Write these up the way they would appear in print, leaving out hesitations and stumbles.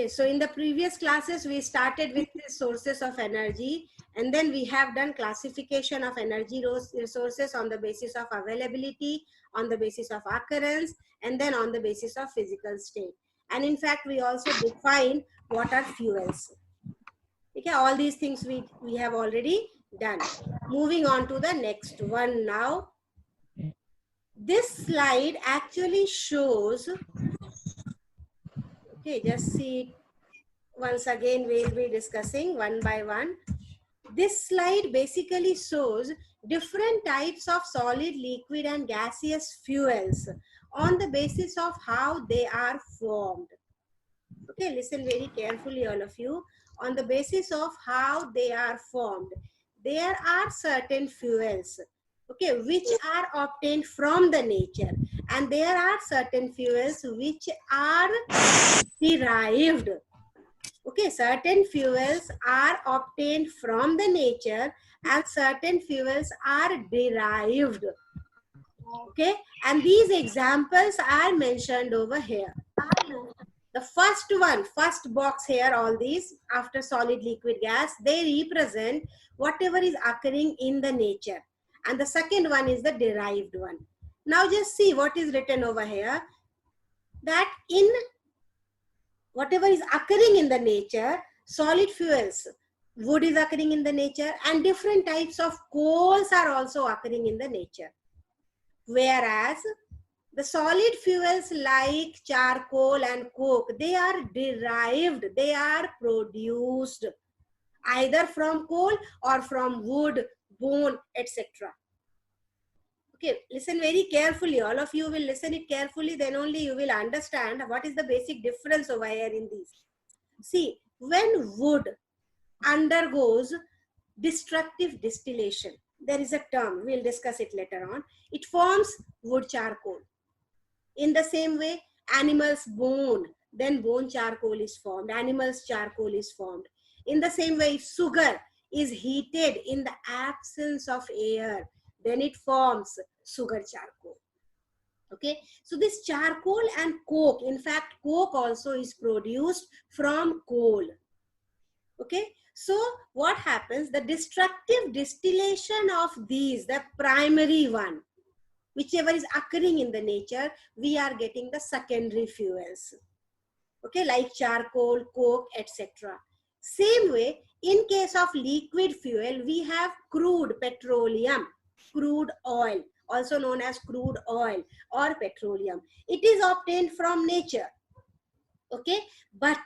Okay, so in the previous classes, we started with the sources of energy, and then we have done classification of energy resources on the basis of availability, on the basis of occurrence, and then on the basis of physical state. And in fact, we also define what are fuels. Okay, all these things we have already done. Moving on to the next one now. This slide actually shows, okay, just see it. Once again, we'll be discussing one by one. This slide basically shows different types of solid, liquid, and gaseous fuels on the basis of how they are formed. Okay, listen very carefully, all of you. On the basis of how they are formed, there are certain fuels, okay, which are obtained from the nature, and there are certain fuels which are derived. Okay, certain fuels are obtained from the nature and certain fuels are derived. Okay, and these examples are mentioned over here. The first one, first box here, all these after solid, liquid, gas, they represent whatever is occurring in the nature. And the second one is the derived one. Now just see what is written over here, that in whatever is occurring in the nature, solid fuels, wood is occurring in the nature, and different types of coals are also occurring in the nature. Whereas the solid fuels like charcoal and coke, they are derived, they are produced either from coal or from wood, bone, etc. Okay, listen very carefully. All of you will listen it carefully, then only you will understand what is the basic difference over here in these. See, when wood undergoes destructive distillation, there is a term, we'll discuss it later on, it forms wood charcoal. In the same way, animals' bone, then bone charcoal is formed, animals' charcoal is formed. In the same way, if sugar is heated in the absence of air, then it forms sugar charcoal. Okay, so this charcoal and coke, in fact, coke also is produced from coal. Okay, so what happens? The destructive distillation of these, the primary one, whichever is occurring in the nature, we are getting the secondary fuels. Okay, like charcoal, coke, etc. Same way, in case of liquid fuel, we have crude petroleum, crude oil, also known as crude oil or petroleum. It is obtained from nature. Okay, but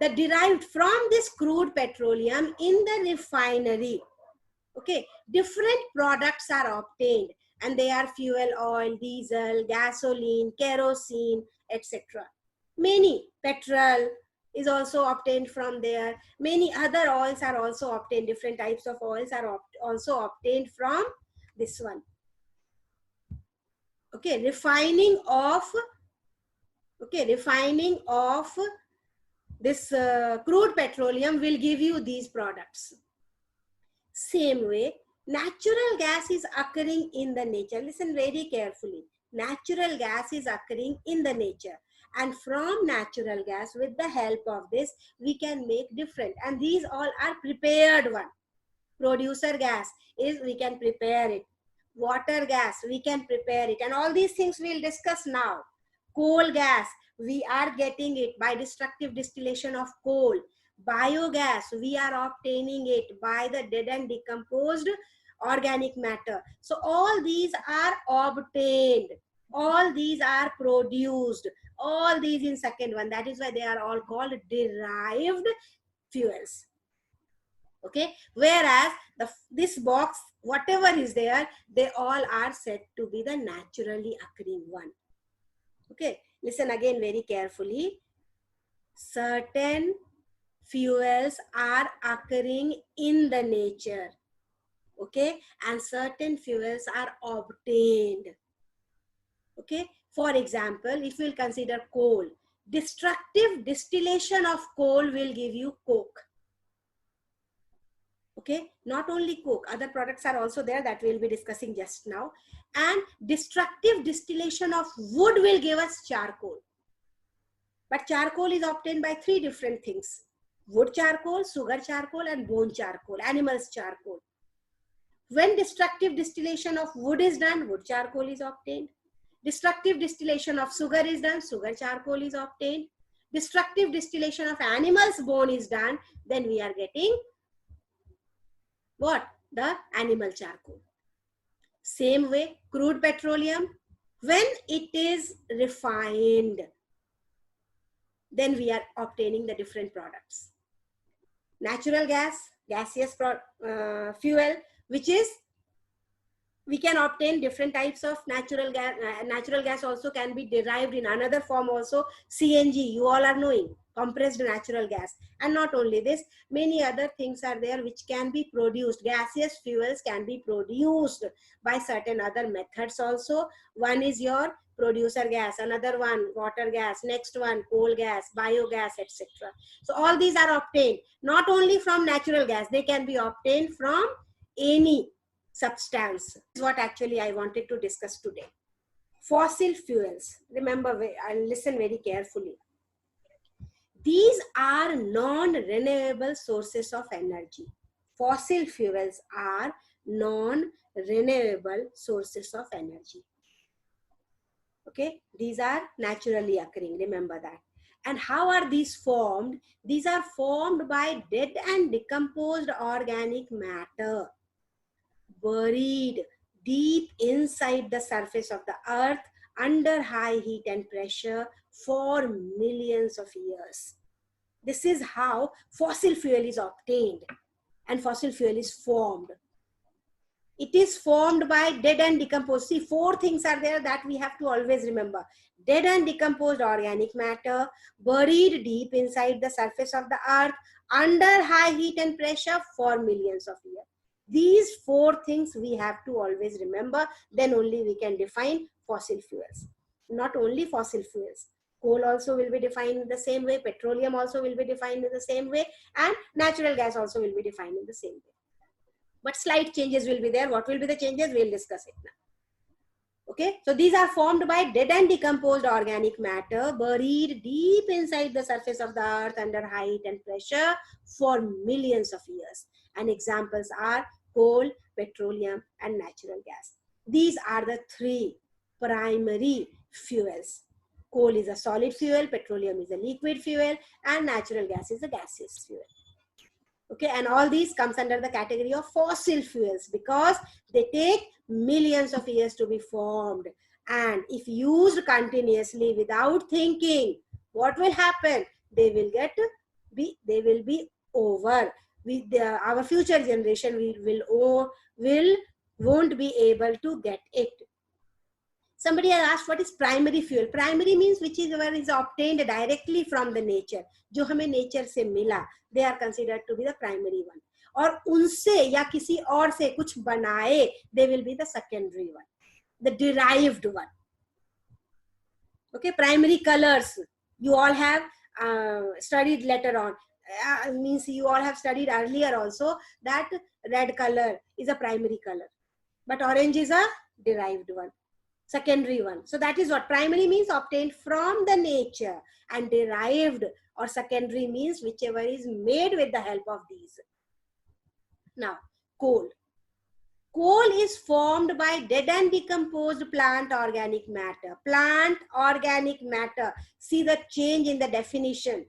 the derived from this crude petroleum in the refinery, okay, different products are obtained, and they are fuel oil, diesel, gasoline, kerosene, etc. Many petrol is also obtained from there. Many other oils are also obtained. Different types of oils are also obtained from this one. Okay, refining of this crude petroleum will give you these products. Same way, natural gas is occurring in the nature. Listen very carefully. Natural gas is occurring in the nature. And from natural gas, with the help of this, we can make different. And these all are prepared one. Producer gas is, we can prepare it. Water gas, we can prepare it. And all these things we'll discuss now. Coal gas, we are getting it by destructive distillation of coal. Biogas, we are obtaining it by the dead and decomposed organic matter. So all these are obtained, all these are produced, all these in second one. That is why they are all called derived fuels. Okay, whereas this box, whatever is there, they all are said to be the naturally occurring one. Okay, listen again very carefully. Certain fuels are occurring in the nature, okay, and certain fuels are obtained. Okay, for example, if we'll consider coal, destructive distillation of coal will give you coke. Okay, not only coke, other products are also there that we'll be discussing just now. And destructive distillation of wood will give us charcoal. But charcoal is obtained by three different things: wood charcoal, sugar charcoal, and bone charcoal, animals charcoal. When destructive distillation of wood is done, wood charcoal is obtained. Destructive distillation of sugar is done, sugar charcoal is obtained. Destructive distillation of animal's bone is done, then we are getting what? The animal charcoal. Same way, crude petroleum, when it is refined, then we are obtaining the different products. Natural gas, gaseous fuel, which is we can obtain different types of natural gas. Natural gas also can be derived in another form also, CNG, you all are knowing, compressed natural gas. And not only this, many other things are there which can be produced. Gaseous fuels can be produced by certain other methods also. One is your producer gas, another one water gas, next one coal gas, biogas, etc. So all these are obtained not only from natural gas, they can be obtained from any substance. This is what actually I wanted to discuss today. Fossil fuels. Remember, I'll listen very carefully. These are non-renewable sources of energy. Fossil fuels are non-renewable sources of energy. Okay, these are naturally occurring, remember that. And how are these formed? These are formed by dead and decomposed organic matter buried deep inside the surface of the earth under high heat and pressure for millions of years. This is how fossil fuel is obtained and fossil fuel is formed. It is formed by dead and decomposed. See, four things are there that we have to always remember. Dead and decomposed organic matter buried deep inside the surface of the earth under high heat and pressure for millions of years. These four things we have to always remember, then only we can define fossil fuels. Not only fossil fuels, coal also will be defined in the same way, petroleum also will be defined in the same way, and natural gas also will be defined in the same way. But slight changes will be there. What will be the changes? We'll discuss it now. Okay, so these are formed by dead and decomposed organic matter buried deep inside the surface of the earth under high heat and pressure for millions of years. And examples are coal, petroleum, and natural gas. These are the three primary fuels. Coal is a solid fuel, petroleum is a liquid fuel, and natural gas is a gaseous fuel. Okay, and all these comes under the category of fossil fuels because they take millions of years to be formed. And if used continuously without thinking, what will happen? They will be over. Our future generation won't be able to get it. Somebody has asked what is primary fuel. Primary means which is obtained directly from the nature. जो हमें nature से मिला, they are considered to be the primary one. और उनसे या किसी और से कुछ बनाए, they will be the secondary one, the derived one. Okay, primary colors. You all have studied later on. Means you all have studied earlier also that red color is a primary color, but orange is a derived one. Secondary one. So that is what primary means, obtained from the nature, and derived or secondary means whichever is made with the help of these. Now, coal. Coal is formed by dead and decomposed plant organic matter. Plant organic matter. See the change in the definition.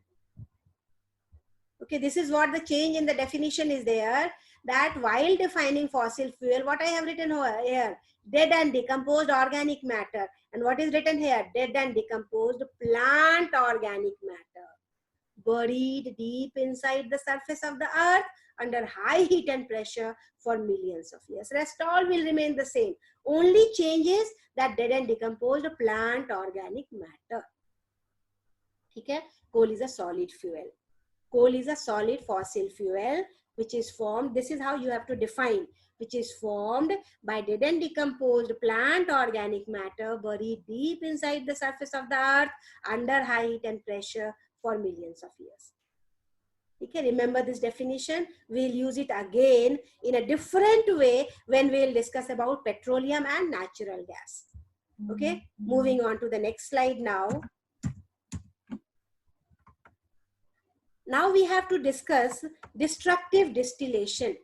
Okay, this is what the change in the definition is there. That while defining fossil fuel, what I have written here, dead and decomposed organic matter. And what is written here? Dead and decomposed plant organic matter buried deep inside the surface of the earth under high heat and pressure for millions of years. Rest all will remain the same. Only changes that dead and decomposed plant organic matter. Okay? Coal is a solid fuel. Coal is a solid fossil fuel which is formed. This is how you have to define. Which is formed by dead and decomposed plant organic matter buried deep inside the surface of the earth under high heat and pressure for millions of years. Okay, remember this definition. We'll use it again in a different way when we'll discuss about petroleum and natural gas. Okay, moving on to the next slide now. Now we have to discuss destructive distillation.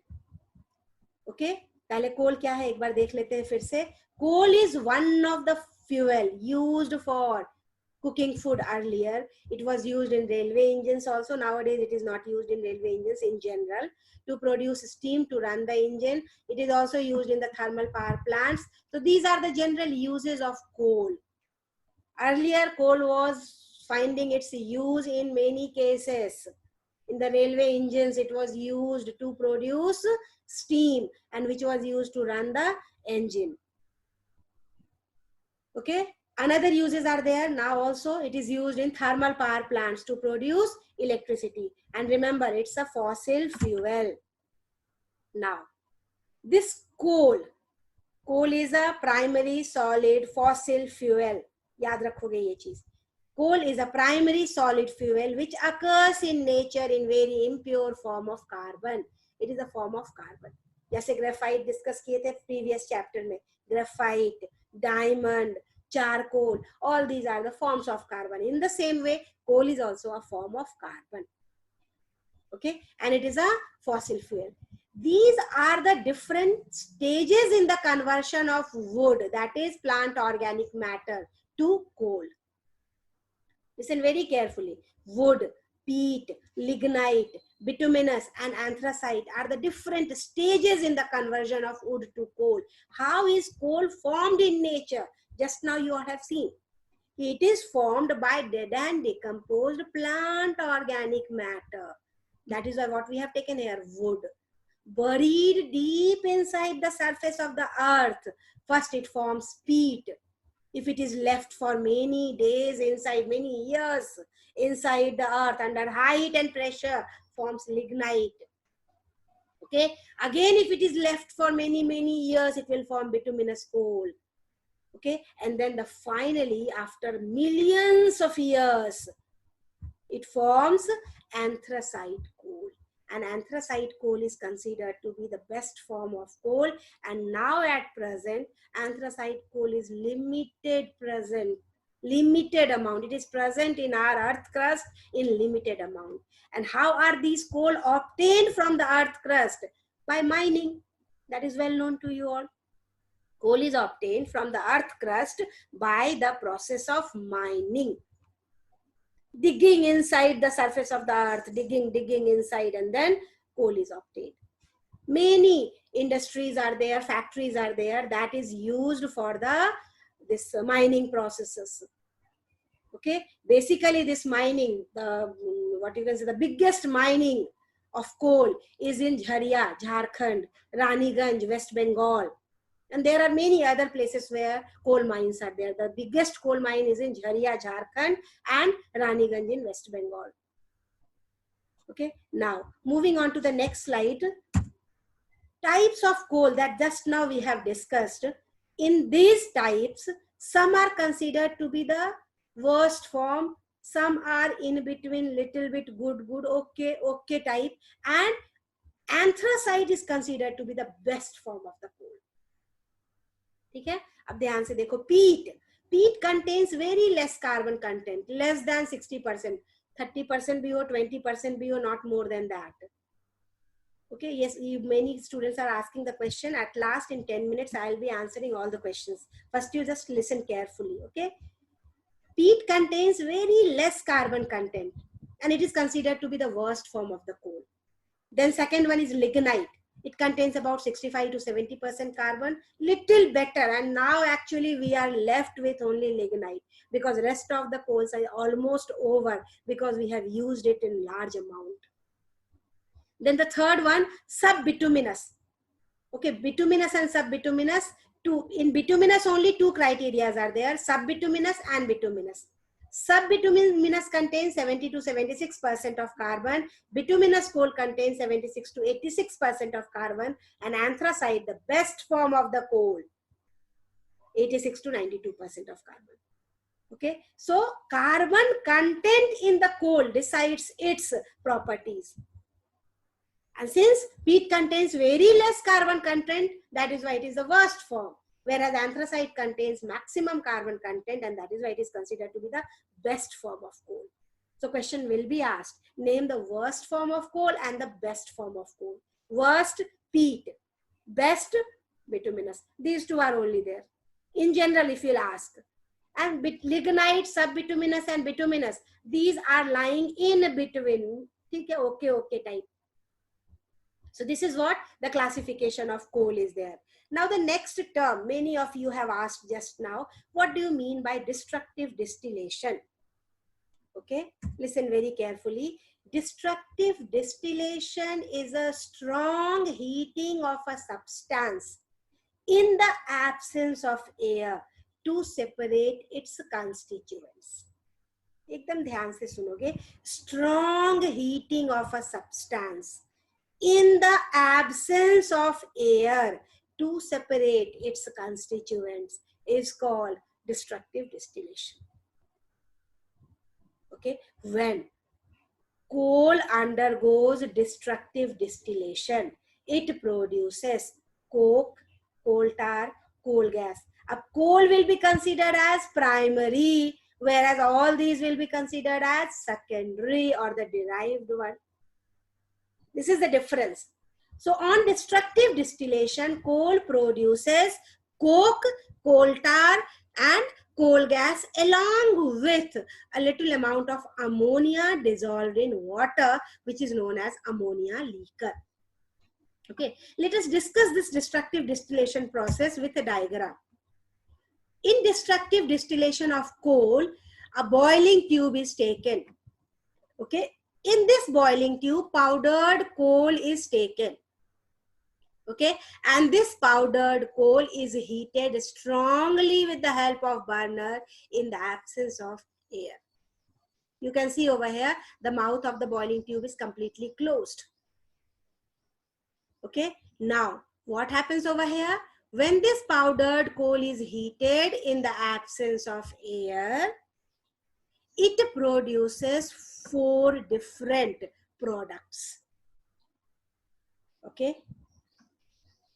Okay, पहले कोल क्या है एक बार देख लेते हैं फिर से. Coal is one of the fuel used for cooking food earlier. It was used in railway engines also. Nowadays it is not used in railway engines in general. To produce steam to run the engine, it is also used in the thermal power plants. So these are the general uses of coal. Earlier coal was finding its use in many cases. In the railway engines it was used to produce steam and which was used to run the engine. Okay, another uses are there now also. It is used in thermal power plants to produce electricity, and remember it's a fossil fuel. Now this coal is a primary solid fossil fuel. याद रखोगे ये चीज. Coal is a primary solid fuel which occurs in nature in very impure form of carbon. It is a form of carbon. जैसे graphite discuss किए थे previous chapter में. Graphite, diamond, charcoal, all these are the forms of carbon. In the same way, coal is also a form of carbon. Okay, and it is a fossil fuel. These are the different stages in the conversion of wood, that is plant organic matter, to coal. Listen very carefully. Wood, peat, lignite, bituminous and anthracite are the different stages in the conversion of wood to coal. How is coal formed in nature? Just now you have seen. It is formed by dead and decomposed plant organic matter. That is what we have taken here, wood. Buried deep inside the surface of the earth. First it forms peat. If it is left for many days inside, many years inside the earth under high heat and pressure, forms lignite. Okay, again if it is left for many years, it will form bituminous coal. Okay, and then finally after millions of years, it forms anthracite coal. And anthracite coal is considered to be the best form of coal, and now at present anthracite coal is limited amount. It is present in our earth crust in limited amount. And how are these coal obtained from the earth crust? By mining. That is well known to you all. Coal is obtained from the earth crust by the process of mining. Digging inside the surface of the earth, digging inside, and then coal is obtained. Many industries are there, factories are there that is used for this mining processes. Okay, basically this mining, the biggest mining of coal is in Jharia, Jharkhand, Raniganj, West Bengal. And there are many other places where coal mines are there. The biggest coal mine is in Jharia, Jharkhand, and Raniganj in West Bengal. Okay, now moving on to the next slide. Types of coal that just now we have discussed. In these types, some are considered to be the worst form, some are in between, little bit good, okay type, and anthracite is considered to be the best form of the coal. ठीक है, अब ध्यान से देखो. Peat contains very less carbon content, less than 60%. 30% भी हो, 20% भी हो, not more than that. Okay, yes, many students are asking the question. At last, in 10 minutes, I'll be answering all the questions. First, you just listen carefully, okay? Peat contains very less carbon content, and it is considered to be the worst form of the coal. Then second one is lignite. It contains about 65 to 70% carbon, little better. And now actually we are left with only lignite because rest of the coals are almost over because we have used it in large amount. Then the third one, subbituminous. Okay, bituminous and subbituminous. In bituminous only two criteria are there, subbituminous and bituminous. Subbituminous contains 70 to 76% of carbon. Bituminous coal contains 76 to 86% of carbon. And anthracite, the best form of the coal, 86 to 92% of carbon. Okay, so carbon content in the coal decides its properties. And since peat contains very less carbon content, that is why it is the worst form. Whereas anthracite contains maximum carbon content, and that is why it is considered to be the best form of coal. So question will be asked. Name the worst form of coal and the best form of coal. Worst, peat. Best, bituminous. These two are only there. In general, if you'll ask. And lignite, subbituminous and bituminous. These are lying in between. Okay type. So this is what the classification of coal is there. Now the next term, many of you have asked just now, what do you mean by destructive distillation? Okay, listen very carefully. Destructive distillation is a strong heating of a substance in the absence of air to separate its constituents. एकदम ध्यान से सुनोगे. Strong heating of a substance in the absence of air to separate its constituents is called destructive distillation. Okay, when coal undergoes destructive distillation, it produces coke, coal tar, coal gas. Now, coal will be considered as primary, whereas all these will be considered as secondary or the derived one. This is the difference. So on destructive distillation, coal produces coke, coal tar and coal gas along with a little amount of ammonia dissolved in water, which is known as ammonia liquor. Okay, let us discuss this destructive distillation process with a diagram. In destructive distillation of coal, a boiling tube is taken. Okay, in this boiling tube, powdered coal is taken. Okay, and this powdered coal is heated strongly with the help of burner in the absence of air. You can see over here, the mouth of the boiling tube is completely closed. Okay, now what happens over here? When this powdered coal is heated in the absence of air, it produces 4 different products. Okay,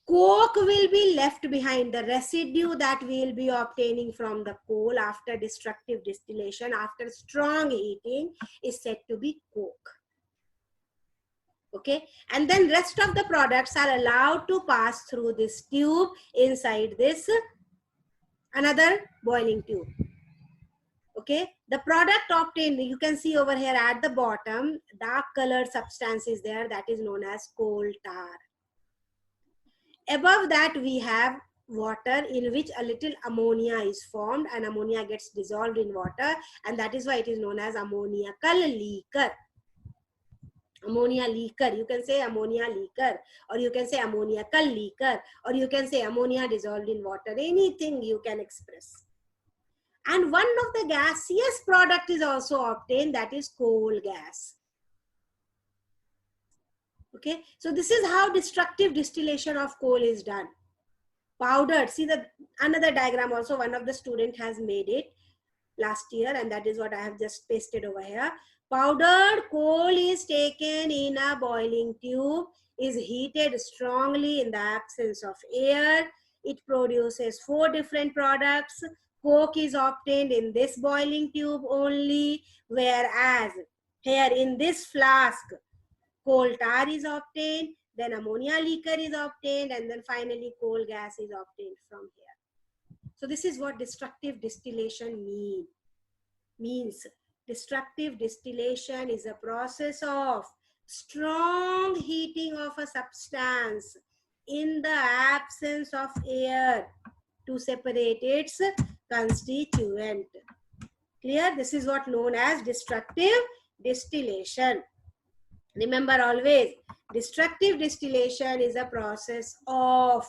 coke will be left behind. The residue that we will be obtaining from the coal after destructive distillation, after strong heating, is said to be coke. Okay, and then rest of the products are allowed to pass through this tube inside this another boiling tube. Okay, the product obtained, you can see over here at the bottom, dark colored substance is there, that is known as coal tar. Above that we have water in which a little ammonia is formed, and ammonia gets dissolved in water, and that is why it is known as ammoniacal liquor. Ammonia liquor, you can say ammonia liquor, or you can say ammoniacal liquor, or you can say ammonia dissolved in water, anything you can express. And one of the gaseous product is also obtained, that is coal gas. Okay, so this is how destructive distillation of coal is done. Powdered, see the another diagram also, one of the student has made it last year, and that is what I have just pasted over here. Powdered coal is taken in a boiling tube, is heated strongly in the absence of air. It produces 4 different products. Coke is obtained in this boiling tube only, whereas here in this flask, coal tar is obtained, then ammonia liquor is obtained, and then finally coal gas is obtained from here. So this is what destructive distillation means. Destructive distillation is a process of strong heating of a substance in the absence of air to separate its constituent. Clear? This is what known as destructive distillation. Remember always, destructive distillation is a process of,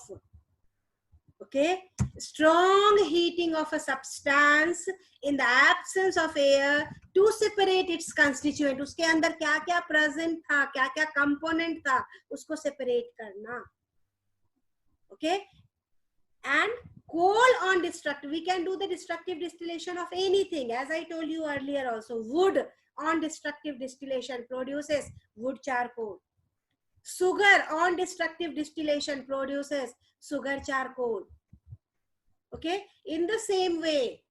okay, strong heating of a substance in the absence of air to separate its constituent. उसके अंदर क्या क्या present था, क्या क्या component था, उसको separate करना. Okay, and coal on destructive, we can do the destructive distillation of anything. As I told you earlier also, wood on destructive distillation produces wood charcoal. Sugar on destructive distillation produces sugar charcoal. Okay, in the same way,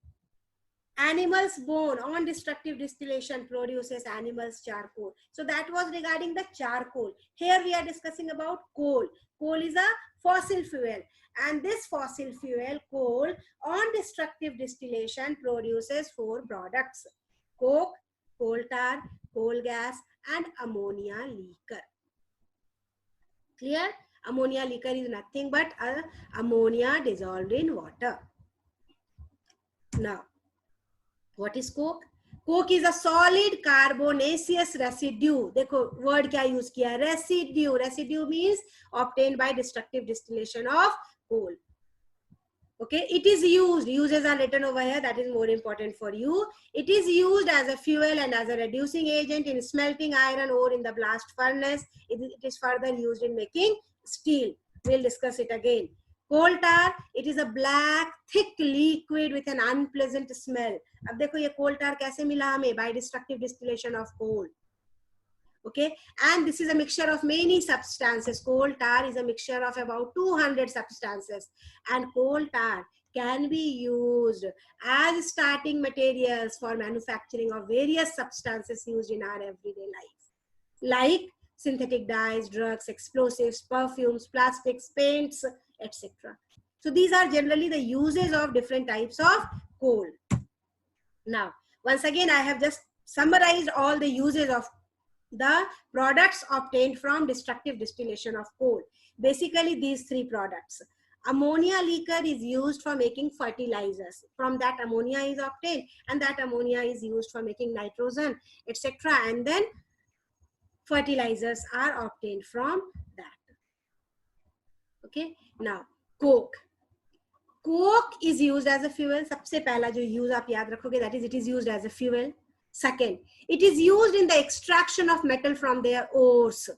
Animal's bone on destructive distillation produces animal's charcoal. So that was regarding the charcoal. Here we are discussing about coal. Coal is a fossil fuel, and this fossil fuel, coal, on destructive distillation produces four products: coke, coal tar, coal gas, and ammonia liquor. Clear? Ammonia liquor is nothing but ammonia dissolved in water. Now, what is coke? Coke is a solid carbonaceous residue. देखो word क्या use किया? Residue. Residue means obtained by destructive distillation of coal. Okay, it is used. Uses are written over here. That is more important for you. It is used as a fuel and as a reducing agent in smelting iron ore in the blast furnace. It is further used in making steel. We'll discuss it again. Coal tar, it is a black, thick liquid with an unpleasant smell. अब देखो ये coal tar कैसे मिला हमें? By destructive distillation of coal. Okay, and this is a mixture of many substances. Coal tar is a mixture of about 200 substances, and coal tar can be used as starting materials for manufacturing of various substances used in our everyday life, like synthetic dyes, drugs, explosives, perfumes, plastics, paints, etc. So these are generally the uses of different types of coal. Now, once again, I have just summarized all the uses of the products obtained from destructive distillation of coal. Basically, these three products. Ammonia liquor is used for making fertilizers. From that, ammonia is obtained, and that ammonia is used for making nitrogen, etc. And then fertilizers are obtained from that. Okay. Now, coke. Coke is used as a fuel. सबसे पहला जो use आप याद रखोगे, that is, it is used as a fuel. Second, it is used in the extraction of metal from their ores.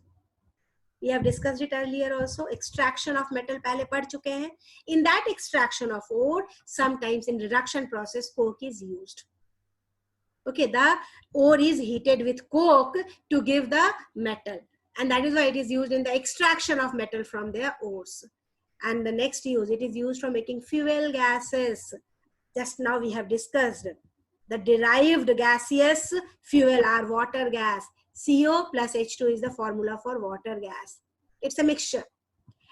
We have discussed it earlier also. Extraction of metal पहले पढ़ चुके हैं. In that extraction of ore, sometimes in reduction process, coke is used. Okay, the ore is heated with coke to give the metal, and that is why it is used in the extraction of metal from their ores. And the next use, it is used for making fuel gases. Just now we have discussed the derived gaseous fuel are water gas. CO plus H2 is the formula for water gas. It's a mixture.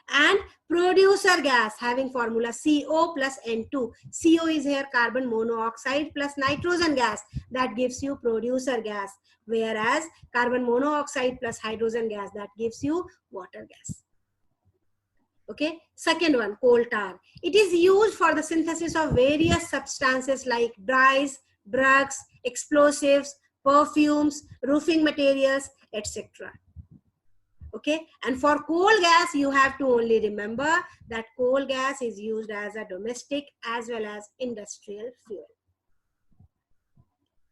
And producer gas having formula CO plus N2. CO is here carbon monoxide plus nitrogen gas. That gives you producer gas. Whereas carbon monoxide plus hydrogen gas, that gives you water gas. Okay, second one, coal tar. It is used for the synthesis of various substances like dyes, drugs, explosives, perfumes, roofing materials, etc. Okay, and for coal gas, you have to only remember that coal gas is used as a domestic as well as industrial fuel.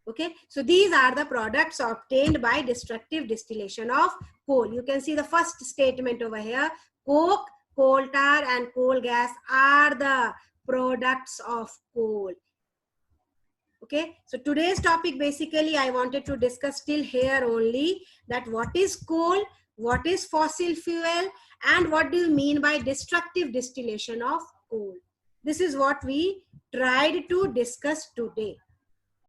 Okay, so these are the products obtained by destructive distillation of coal. You can see the first statement over here. Coke, coal tar, and coal gas are the products of coal. Okay, so today's topic, basically I wanted to discuss till here only, that what is coal, what is fossil fuel, and what do you mean by destructive distillation of coal. This is what we tried to discuss today.